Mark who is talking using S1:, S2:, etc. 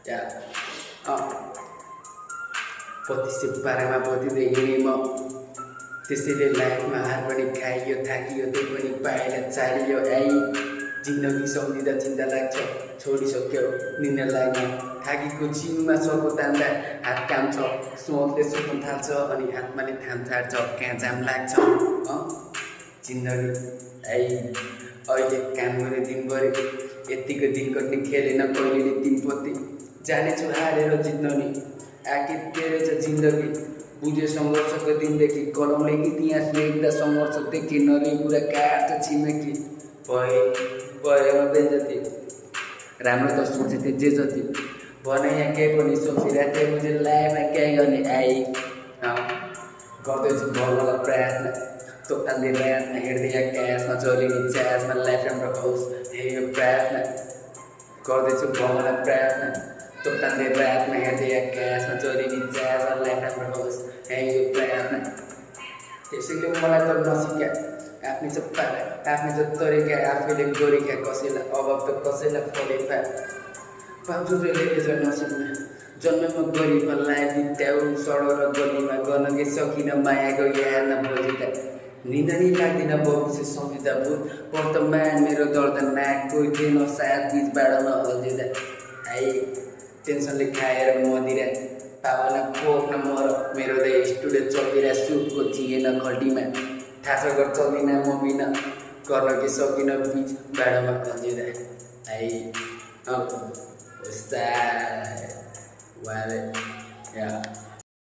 S1: या पतिसे पारामा बतिँदै हिँडेँ म त्यसैले लाइफमा हार पनि खाइयो थाकियो त्यही पनि पाएन चालियो आई जिन्दगी सम्झिँदा चिन्ता लाग्छ छोडिसक्यो निन्द्रा लाग्न थाकेको जिउमा सको तान्दा हात काम छ सोचले सोच्न थाल्छ अनि आत्माले थाम छाड्छ कहाँ जाम लाग्छ जिन्दगी आई अहिले काम गर्ने दिनभरि यत्तिको दिन कट्ने खेलेन कहिलेले तिनपत्ती जानेछु हारेर जित्न नि आखिर तेरै छ जिन्दगी बुझे सङ्घर्षको दिनदेखि कलमले इतिहास लेख्दा सङ्घर्ष देखि नले कुरा काट्छ छिमेकी भयो बेजती राम्रो त सोचेथे जे जति भने यहाँ केही पनि सोचिरहेको थिएँ बुझे लाइफमा केही गर्ने आई गर्दैछु भगवान्लाई प्रार्थना तोक्तान्दै रातमा हिँड्दै यहाँ क्यासमा चलिने च्यासमा लाइफ राम्रो होस् हे यो प्रार्थना गर्दैछु भगवान्लाई प्रार्थना तोक्तान्दै रातमा हिँड्दै यहाँ क्यासमा चलिने च्यासमा लाइफ राम्रो होस् हे यो प्रार्थना त्यसैले मलाई त नसिक्या आफ्नै छ पारा आफ्नै छ तरिका आफैले गरेका कसैलाई अभाव त कसैलाई फलेफा पाउजुरले जो नसिक्ने जन्ममा गरिब लाइफ बित्याउ सडक र गलीमा गर्न के सकिन मायाको याद नबोलिँदा निन्दा नि लाग्दिन बबुसे सम्झिँदा भूत वर्तमान मेरो दर्दनाक कोही थिएन साथ बिच बाटोमा अल्झिँदा आई टेन्सनले खाएर मदिरा पावालाई पोख्न मर मेरो त स्टुडियो चल्दिरा सुटको थिएन खल्टीमा थाहा छ घर चल्दिनँ म बिना गर्न के सकिन बिच बाटोमा अल्झिँदा आई वाले या